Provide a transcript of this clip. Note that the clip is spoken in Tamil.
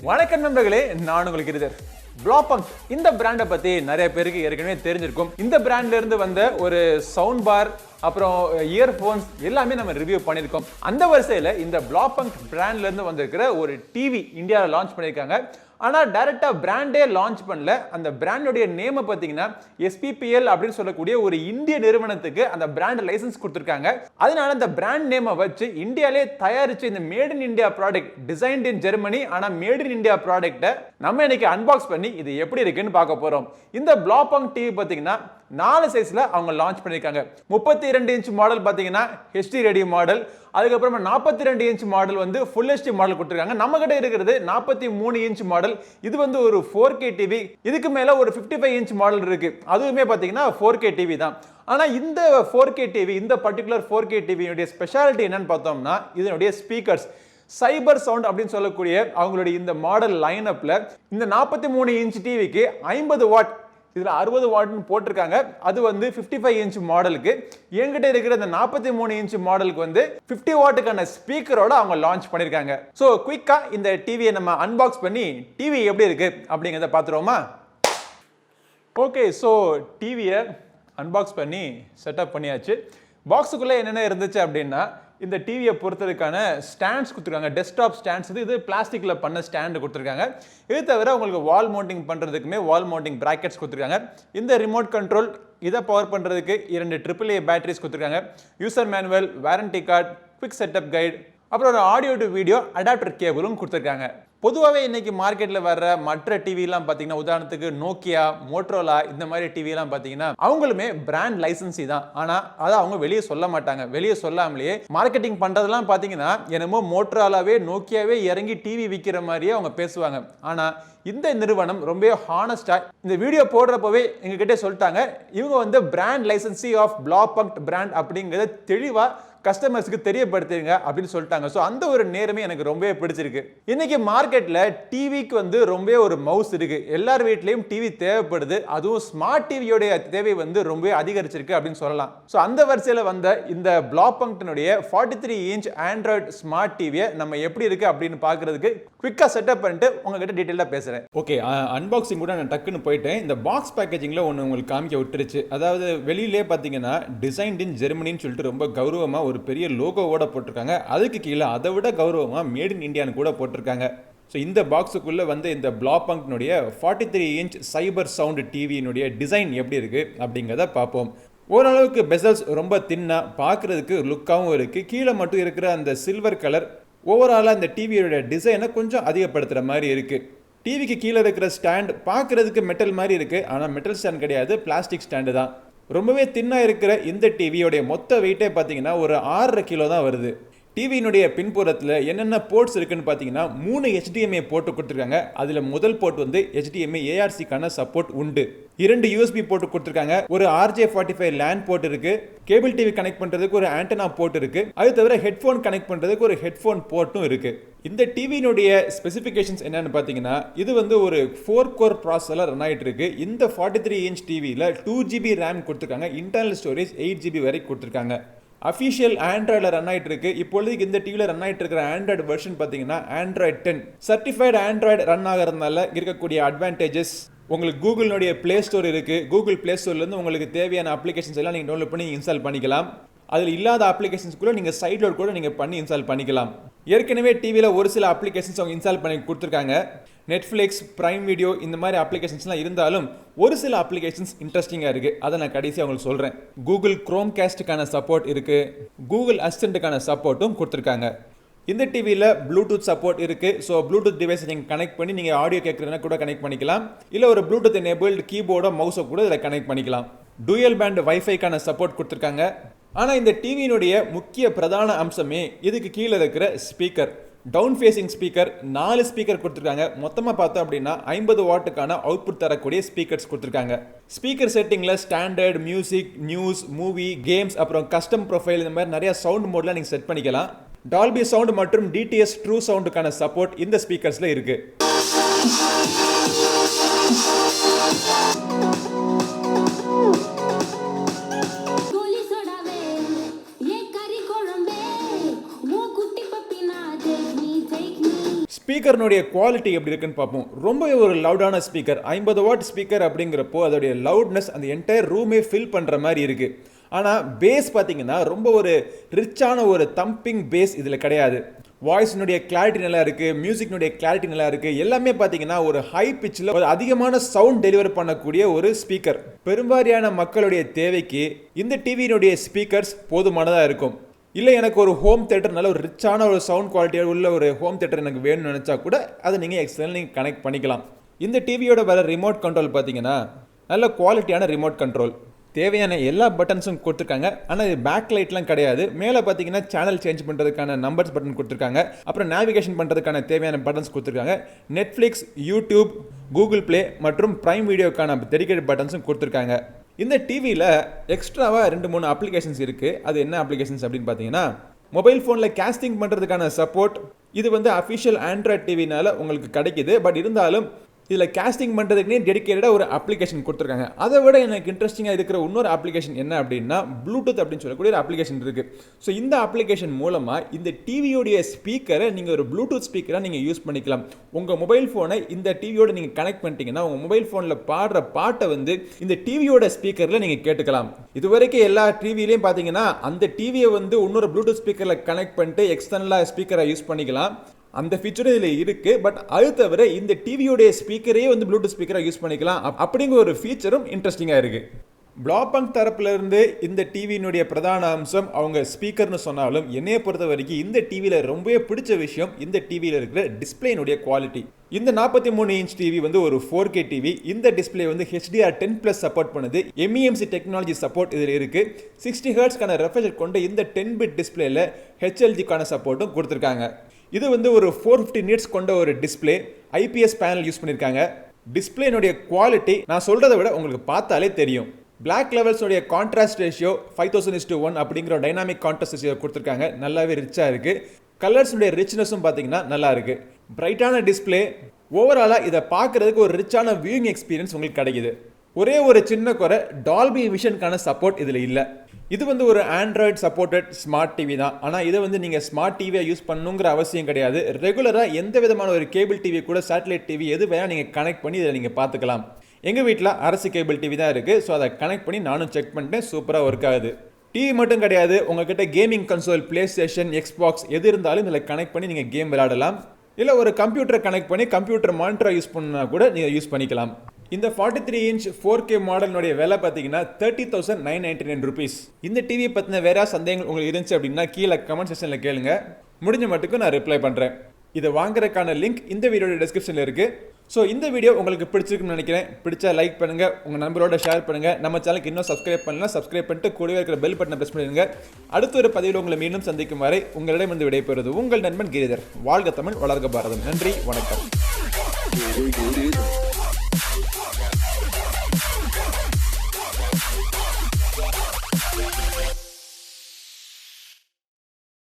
வணக்கம் நண்பர்களே, நான் உங்களுக்கு கிரிதர். Blaupunkt இந்த பிராண்டை பத்தி நிறைய பேருக்கு ஏற்கனவே தெரிஞ்சிருக்கும். இந்த பிராண்ட்ல இருந்து வந்த ஒரு சவுண்ட் பார் அப்புறம் இயர்போன்ஸ் எல்லாமே நம்ம ரிவ்யூ பண்ணியிருக்கோம். அந்த வரிசையில் இந்த Blaupunkt பிராண்ட்ல இருந்து வந்திருக்கிற ஒரு டிவி இந்தியாவில் லான்ச் பண்ணியிருக்காங்க. ஆனால் டைரக்டா பிராண்டே லான்ச் பண்ணல. அந்த பிராண்டோடைய நேமை பார்த்தீங்கன்னா SPPL அப்படின்னு சொல்லக்கூடிய ஒரு இந்திய நிறுவனத்துக்கு அந்த பிராண்ட் லைசன்ஸ் கொடுத்துருக்காங்க. அதனால அந்த பிராண்ட் நேமை வச்சு இந்தியாவிலே தயாரிச்ச இந்த made in India product, designed in Germany ஆனால் மேட் இன் இந்தியா ப்ராடக்ட்டை நம்ம இன்னைக்கு அன்பாக்ஸ் பண்ணி இது எப்படி இருக்குன்னு பார்க்க போறோம். இந்த Blaupunkt டிவி பார்த்தீங்கன்னா 4 சைஸ்ல அவங்க லான்ச் பண்ணிருக்காங்க. 32 இன்ச் மாடல் பாத்தீங்கன்னா HD ரெடி மாடல், அதுக்கப்புறமா 42 இன்ச் மாடல் வந்து ஃபுல் HD மாடல் கொடுத்திருக்காங்க. நம்ம கிட்ட இருக்கிறது 43 இன்ச் மாடல். இது வந்து ஒரு 4K டிவி. இதுக்கு மேல ஒரு 55 இன்ச் மாடல் இருக்கு. அதுவுமே பாத்தீங்கன்னா 4K டிவி தான். ஆனா இந்த 4K டிவி, இந்த பர்టిక్యులர் 4K டிவியோட ஸ்பெஷாலிட்டி என்னன்னு பார்த்தோம்னா இதனுடைய ஸ்பீக்கர்ஸ் சைபர்சவுண்ட் அப்படின்னு சொல்லக்கூடிய அவங்களுடைய இந்த மாடல் லைன் அப்ல இந்த 43 இன்ச் டிவிக்கு 50 வாட், இதுல 60 வாட்னு போட்டிருக்காங்க. அது வந்து 55 இன்ச் மாடலுக்கு. என்கிட்ட இருக்கிற இந்த 43 இன்ச் மாடலுக்கு வந்து 50 வாட்டுக்கான ஸ்பீக்கரோட அவங்க லான்ச் பண்ணிருக்காங்க. சோ குயிக்கா இந்த டிவியை நம்ம அன்பாக்ஸ் பண்ணி டிவி எப்படி இருக்கு அப்படிங்கறத பாத்துருவோமா? ஓகே, சோ டிவியை அன்பாக்ஸ் பண்ணி செட்டப் பண்ணியாச்சு. பாக்ஸுக்குள்ள என்னென்ன இருந்துச்சு அப்படின்னா இந்த டிவியை பொறுத்ததுக்கான ஸ்டாண்ட்ஸ் கொடுத்துருக்காங்க. டெஸ்க்டாப் ஸ்டாண்ட்ஸ், இது பிளாஸ்டிக்ல பண்ண ஸ்டாண்ட் கொடுத்துருக்காங்க. இது தவிர உங்களுக்கு வால் மவுண்டிங் பண்றதுக்குமே வால் மவுண்டிங் பிராக்கெட்ஸ் கொடுத்துருக்காங்க. இந்த ரிமோட் கண்ட்ரோல், இதை பவர் பண்றதுக்கு 2 AAA பேட்டரிஸ் கொடுத்துருக்காங்க. User manual, warranty card, quick setup guide, அப்புறம் ஒரு ஆடியோ டு வீடியோ அடாப்டர் கேபிளும் கொடுத்துருக்காங்க. பொதுவாகவே இன்னைக்கு மார்க்கெட்ல வர்ற மற்ற டிவிலாம் பார்த்தீங்கன்னா உதாரணத்துக்கு நோக்கியா, மோட்டரோலா இந்த மாதிரி டிவிலாம் பார்த்தீங்கன்னா அவங்களுமே பிராண்ட் லைசன்சி தான். ஆனால் அதை அவங்க வெளியே சொல்ல மாட்டாங்க. வெளியே சொல்லாமலேயே மார்க்கெட்டிங் பண்ணுறதெல்லாம் பார்த்தீங்கன்னா என்னமோ மோட்டரோலாவே நோக்கியாவே இறங்கி டிவி விற்கிற மாதிரியே அவங்க பேசுவாங்க. ஆனால் இந்த நிறுவனம் ரொம்ப ஹானஸ்டா இந்த வீடியோ போடுறப்பவே எங்ககிட்ட சொல்லிட்டாங்க, இவங்க வந்து பிராண்ட் லைசன்சி ஆஃப் Blaupunkt பிராண்ட் அப்படிங்கிறத தெளிவா கஸ்டமர்ஸ்க்கு தெரியப்படுத்துங்க அப்படின்னு சொல்லிட்டாங்க. ஸோ அந்த ஒரு நேரமே எனக்கு ரொம்பவே பிடிச்சிருக்கு. இன்னைக்கு மார்க்கெட்ல டிவிக்கு வந்து ரொம்ப ஒரு மவுஸ் இருக்கு. எல்லார் வீட்லயும் டிவி தேவைப்படுது. அதுவும் ஸ்மார்ட் டிவியோட தேவை வந்து ரொம்ப அதிகரிச்சிருக்கு அப்படின்னு சொல்லலாம். ஸோ அந்த வரிசையில் வந்த இந்த Blaupunktனுடைய 43 இன்ச் ஆண்ட்ராய்டு ஸ்மார்ட் டிவியை நம்ம எப்படி இருக்கு அப்படின்னு பார்க்கறதுக்கு குவிக்கா செட்டப் பண்ணிட்டு உங்ககிட்ட டீட்டெயிலாக பேசுறேன். ஓகே, அன்பாக்சிங் கூட நான் டக்குன்னு போயிட்டேன். இந்த பாக்ஸ் பேக்கேஜிங்ல ஒன்று உங்களுக்கு காமிக்க விட்டுருச்சு. அதாவது வெளியிலே பார்த்தீங்கன்னா டிசைன்ட் இன் ஜெர்மனின்னு சொல்லிட்டு ரொம்ப கௌரவமா ஒரு பெரிய லோகோவோட போட்டிருக்காங்க. அதுக்கு கீழே அதை விட கௌரவமா மேட் இன் இந்தியான்னு கூட போட்டிருக்காங்க. ஸோ இந்த பாக்ஸுக்குள்ள வந்து இந்த Blaupunktனுடைய 43 இன்ச் சைபர் சவுண்ட் டிவியினுடைய டிசைன் எப்படி இருக்கு அப்படிங்கிறத பார்ப்போம். ஓரளவுக்கு பெசல்ஸ் ரொம்ப தின்னா பார்க்கறதுக்கு லுக்காகவும் இருக்கு. கீழே மட்டும் இருக்கிற அந்த சில்வர் கலர் ஓவராலாக அந்த டிவியோட டிசைனை கொஞ்சம் அதிகப்படுத்துகிற மாதிரி இருக்கு. டிவிக்கு கீழே இருக்கிற ஸ்டாண்ட் பார்க்கறதுக்கு மெட்டல் மாதிரி இருக்கு. ஆனால் மெட்டல் ஸ்டாண்ட் கிடையாது, பிளாஸ்டிக் ஸ்டாண்டு தான். ரொம்பவே தின்னா இருக்கிற இந்த டிவியோடைய மொத்த வெயிட்டே பார்த்தீங்கன்னா ஒரு 6.5 கிலோ தான் வருது. டிவியினுடைய பின்புறத்தில் என்னென்ன போர்ட்ஸ் இருக்குன்னு பார்த்தீங்கன்னா 3 HDMI போர்ட்டு கொடுத்துருக்காங்க. அதில் முதல் போர்ட் வந்து HDMI ARCக்கான சப்போர்ட் உண்டு. 2 USB போர்ட் கொடுத்துருக்காங்க. ஒரு RJ45 LAN போர்ட் இருக்கு. கேபிள் டிவி கனெக்ட் பண்றதுக்கு ஒரு ஆண்டனா போர்ட் இருக்கு. அது தவிர ஹெட்ஃபோன் கனெக்ட் பண்றதுக்கு ஒரு ஹெட்ஃபோன் போர்ட்டும் இருக்கு. இந்த டிவியினுடைய ஸ்பெசிஃபிகேஷன்ஸ் என்னன்னு பார்த்தீங்கன்னா இது வந்து ஒரு 4 கோர் ப்ராசஸரில் ரன் ஆகிட்டு இருக்கு. இந்த 43 இன்ச் டிவியில் 2 GB RAM கொடுத்துருக்காங்க. இன்டர்னல் ஸ்டோரேஜ் 8 GB வரை கொடுத்துருக்காங்க. அஃபிஷியல் ஆண்ட்ராய்டில் ரன் ஆகிட்டு இருக்கு. இப்பொழுதுக்கு இந்த டிவியில் ரன் ஆகிட்டு இருக்கிற ஆண்ட்ராய்டு வெர்ஷன் பார்த்தீங்கன்னா Android 10 சர்டிஃபைடு ஆண்ட்ராய்டு ரன் ஆகிறதுனால இருக்கக்கூடிய அட்வான்டேஜஸ், உங்களுக்கு கூகுளினுடைய பிளே ஸ்டோர் இருக்கு. கூகுள் பிளே ஸ்டோர்லேருந்து உங்களுக்கு தேவையான அப்ளிகேஷன்ஸ் எல்லாம் நீங்கள் டவுன்லோட் பண்ணி இன்ஸ்டால் பண்ணிக்கலாம். அதில் இல்லாத அப்ளிகேஷன்ஸ் கூட நீங்கள் சைட் லோட் கூட நீங்கள் பண்ணி இன்ஸ்டால் பண்ணிக்கலாம். ஏற்கனவே டிவியில் ஒரு சில அப்ளிகேஷன்ஸ் அவங்க இன்ஸ்டால் பண்ணி கொடுத்துருக்காங்க. நெட்ஃப்ளிக்ஸ், பிரைம் வீடியோ இந்த மாதிரி அப்ளிகேஷன்ஸ்லாம் இருந்தாலும் ஒரு சில அப்ளிகேஷன்ஸ் இன்ட்ரெஸ்டிங்காக இருக்குது. அதை நான் கடைசியாக உங்களுக்கு சொல்கிறேன். கூகுள் குரோம் கேஸ்ட்டுக்கான சப்போர்ட் இருக்குது. கூகுள் அசிஸ்டண்ட்டுக்கான சப்போர்ட்டும் கொடுத்துருக்காங்க. இந்த டிவியில் ப்ளூடூத் சப்போர்ட் இருக்குது. ஸோ ப்ளூடூத் டிவைஸை நீங்கள் கனெக்ட் பண்ணி நீங்கள் ஆடியோ கேட்குறதுனா கூட கனெக்ட் பண்ணிக்கலாம். இல்லை ஒரு ப்ளூடூத் எனேபிள்டு கீபோர்டோ மவுஸோ கூட இதில் கனெக்ட் பண்ணிக்கலாம். டூயல் பேண்ட் வைஃபைக்கான சப்போர்ட் கொடுத்துருக்காங்க. ஆனால் இந்த டிவியினுடைய முக்கிய பிரதான அம்சமே இதுக்கு கீழே இருக்கிற speaker. Down facing speaker 4 speaker கொடுத்துருக்காங்க. மொத்தமாக பார்த்தோம் அப்படின்னா 50 வாட்டுக்கான அவுட்புட் தரக்கூடிய ஸ்பீக்கர்ஸ் கொடுத்துருக்காங்க. ஸ்பீக்கர் செட்டிங்கில் standard, music, news, movie, games, அப்புறம் கஸ்டம் ப்ரொஃபைல் இந்த மாதிரி நிறைய சவுண்ட் மோட்லாம் நீங்கள் செட் பண்ணிக்கலாம். டால்பி சவுண்ட் மற்றும் DTS TruSurroundக்கான சப்போர்ட் இந்த ஸ்பீக்கர்ஸில் இருக்கு. ஸ்பீக்கர்னுடைய குவாலிட்டி எப்படி இருக்குன்னு பார்ப்போம். ரொம்பவே ஒரு லவுடான ஸ்பீக்கர், 50 வாட் ஸ்பீக்கர் அப்படிங்கிறப்போ அதோடைய லவுட்னஸ் அந்த என்டையர் ரூமே ஃபில் பண்ணுற மாதிரி இருக்கு. ஆனால் பேஸ் பார்த்தீங்கன்னா ரொம்ப ஒரு ரிச்சான ஒரு தம்பிங் பேஸ் இதில் கிடையாது. வாய்ஸினுடைய கிளாரிட்டி நல்லா இருக்கு, மியூசிக்னுடைய கிளாரிட்டி நல்லா இருக்கு. எல்லாமே பார்த்தீங்கன்னா ஒரு ஹை பிச்சில் ஒரு அதிகமான சவுண்ட் டெலிவர் பண்ணக்கூடிய ஒரு ஸ்பீக்கர். பெரும்பாலான மக்களுடைய தேவைக்கு இந்த டிவியினுடைய ஸ்பீக்கர்ஸ் போதுமானதாக இருக்கும். இல்லை எனக்கு ஒரு ஹோம் தேட்டர் நல்ல ஒரு ரிச்சான ஒரு சவுண்ட் குவாலிட்டியோட உள்ள ஒரு ஹோம் தேட்டர் எனக்கு வேணும்னு நினச்சா கூட அதை நீங்கள் எக்ஸ்டர்னல் நீங்கள் கனெக்ட் பண்ணிக்கலாம். இந்த டிவியோட வர ரிமோட் கண்ட்ரோல் பார்த்தீங்கன்னா நல்ல குவாலிட்டியான ரிமோட் கண்ட்ரோல். தேவையான எல்லா பட்டன்ஸும் கொடுத்துருக்காங்க. ஆனால் இது பேக் லைட்லாம் கிடையாது. மேலே பார்த்தீங்கன்னா சேனல் சேஞ்ச் பண்ணுறதுக்கான நம்பர்ஸ் பட்டன் கொடுத்துருக்காங்க. அப்புறம் நேவிகேஷன் பண்ணுறதுக்கான தேவையான பட்டன்ஸ் கொடுத்துருக்காங்க. நெட்ஃப்ளிக்ஸ், யூடியூப், கூகுள் பிளே மற்றும் பிரைம் வீடியோக்கான டெடிகேட்டட் பட்டன்ஸும் கொடுத்துருக்காங்க. இந்த டிவியில் எக்ஸ்ட்ராவாக 2-3 அப்ளிகேஷன்ஸ் இருக்குது. அது என்ன அப்ளிகேஷன்ஸ் அப்படின்னு பார்த்தீங்கன்னா, மொபைல் ஃபோனில் கேஸ்டிங் பண்ணுறதுக்கான சப்போர்ட். இது வந்து அஃபிஷியல் ஆண்ட்ராய்ட் டிவினால உங்களுக்கு கிடைக்குது. பட் இருந்தாலும் இதில் கேஸ்டிங் பண்ணுறதுக்குனே டெடிக்கேட்டடாக ஒரு அப்ளிகேஷன் கொடுத்துருக்காங்க. அதை விட எனக்கு இன்ட்ரெஸ்டிங்காக இருக்கிற இன்னொரு அப்ளிகேஷன் என்ன அப்படின்னா, ப்ளூடூத் அப்படின்னு சொல்லக்கூடிய ஒரு அப்ளிகேஷன் இருக்குது. ஸோ இந்த அப்ளிகேஷன் மூலமாக இந்த டிவியோடைய ஸ்பீக்கரை நீங்கள் ஒரு ப்ளூடூத் ஸ்பீக்கராக நீங்கள் யூஸ் பண்ணிக்கலாம். உங்கள் மொபைல் ஃபோனை இந்த டிவியோட நீங்கள் கனெக்ட் பண்ணிட்டீங்கன்னா உங்கள் மொபைல் ஃபோனில் பாடுற பாட்டை வந்து இந்த டிவியோட ஸ்பீக்கரில் நீங்கள் கேட்டுக்கலாம். இது வரைக்கும் எல்லா டிவிலையும் பார்த்தீங்கன்னா அந்த டிவியை வந்து இன்னொரு ப்ளூடூத் ஸ்பீக்கரில் கனெக்ட் பண்ணிட்டு எக்ஸ்டர்னலாக ஸ்பீக்கரை யூஸ் பண்ணிக்கலாம். அந்த ஃபீச்சரும் இதில் இருக்கு. பட் அது தவிர இந்த டிவியோடைய ஸ்பீக்கரே வந்து ப்ளூடூத் ஸ்பீக்கராக யூஸ் பண்ணிக்கலாம் அப்படிங்கிற ஒரு ஃபீச்சரும் இன்ட்ரெஸ்டிங்காக இருக்கு. பிளாபங்க் தரப்புல இருந்து இந்த டிவியினுடைய பிரதான அம்சம் அவங்க ஸ்பீக்கர்னு சொன்னாலும் என்னைய பொறுத்த வரைக்கும் இந்த டிவியில் ரொம்பவே பிடிச்ச விஷயம் இந்த டிவியில் இருக்கிற டிஸ்பிளேனுடைய குவாலிட்டி. இந்த 43 இன்ச் டிவி வந்து ஒரு 4K டிவி. இந்த டிஸ்பிளே வந்து HDR10+ சப்போர்ட் பண்ணுது. MEMC டெக்னாலஜி சப்போர்ட் இதில் இருக்கு. 60 ஹெர்ட்ஸ்க்கான ரெஃப்ரெஷ் கொண்ட இந்த 10 பிட் டிஸ்பிளேல HLG-க்கான சப்போர்ட்டும் கொடுத்துருக்காங்க. இது வந்து ஒரு 450 நிட்ஸ் கொண்ட ஒரு டிஸ்பிளே. IPS பேனல் யூஸ் பண்ணியிருக்காங்க. டிஸ்பிளேனுடைய குவாலிட்டி நான் சொல்றதை விட உங்களுக்கு பார்த்தாலே தெரியும். பிளாக் லெவல்ஸோடைய கான்ட்ராஸ்ட் ரேஷியோ 5000:1 அப்படிங்கிற டைனாமிக் கான்ட்ராஸ்ட் ரேஷியோ கொடுத்துருக்காங்க. நல்லாவே ரிச்சாக இருக்கு. கலர்ஸுடைய ரிச்னஸும் பார்த்தீங்கன்னா நல்லா இருக்கு. பிரைட்டான டிஸ்பிளே. ஓவராலாக இதை பார்க்கறதுக்கு ஒரு ரிச்சான வியூயிங் எக்ஸ்பீரியன்ஸ் உங்களுக்கு கிடைக்குது. ஒரே ஒரு சின்ன குறை, டால்பி விஷனுக்கான சப்போர்ட் இதில் இல்லை. இது வந்து ஒரு ஆண்ட்ராய்டு சப்போர்ட்டட் ஸ்மார்ட் டிவி தான். ஆனால் இதை வந்து நீங்கள் ஸ்மார்ட் டிவியை யூஸ் பண்ணணுங்கிற அவசியம் கிடையாது. ரெகுலராக எந்த விதமான ஒரு கேபிள் டிவி கூட சேட்டலைட் டிவி எது வேணால் நீங்கள் கனெக்ட் பண்ணி இதை நீங்கள் பார்த்துக்கலாம். எங்கள் வீட்டில் அரசு கேபிள் டிவி தான் இருக்குது. ஸோ அதை கனெக்ட் பண்ணி நானும் செக் பண்ணிட்டேன். சூப்பராக ஒர்க் ஆகுது. டிவி மட்டும் கிடையாது, உங்ககிட்ட gaming console, play station, Xbox எது இருந்தாலும் இதில் கனெக்ட் பண்ணி நீங்கள் கேம் விளையாடலாம். இல்லை ஒரு கம்ப்யூட்டரை கனெக்ட் பண்ணி கம்ப்யூட்டர் மானிட்டரை யூஸ் பண்ணா கூட நீங்கள் யூஸ் பண்ணிக்கலாம். இந்த 43 இன்ச் 4K மாடலினுடைய விலை பார்த்தீங்கன்னா 30,999 rupees. இந்த டிவியை பற்றின வேற சந்தேகங்கள் உங்களுக்கு இருந்துச்சு அப்படின்னா கீழே கமெண்ட் செக்ஷனில் கேளுங்க. முடிஞ்ச மட்டுக்கும் நான் ரிப்ளை பண்ணுறேன். இதை வாங்குறதுக்கான லிங்க் இந்த வீடியோட டிஸ்கிரிப்ஷனில் இருக்குது. ஸோ இந்த வீடியோ உங்களுக்கு பிடிச்சிருக்குன்னு நினைக்கிறேன். பிடிச்சா லைக் பண்ணுங்கள், உங்கள் நண்பரோட ஷேர் பண்ணுங்கள். நம்ம சேனலுக்கு இன்னும் சப்ஸ்கிரைப் பண்ணலாம், சப்ஸ்கிரைப் பண்ணிட்டு கூடவே இருக்கிற பெல் பட்டனை ப்ரெஸ் பண்ணிடுங்க. அடுத்த ஒரு பதிவில் உங்களை மீண்டும் சந்திக்கும் வரை உங்களிடமிருந்து விடைபெறுவது உங்கள் நண்பன் கிரிதர். வாழ்க தமிழ், வளர்க பாரதம். நன்றி, வணக்கம்.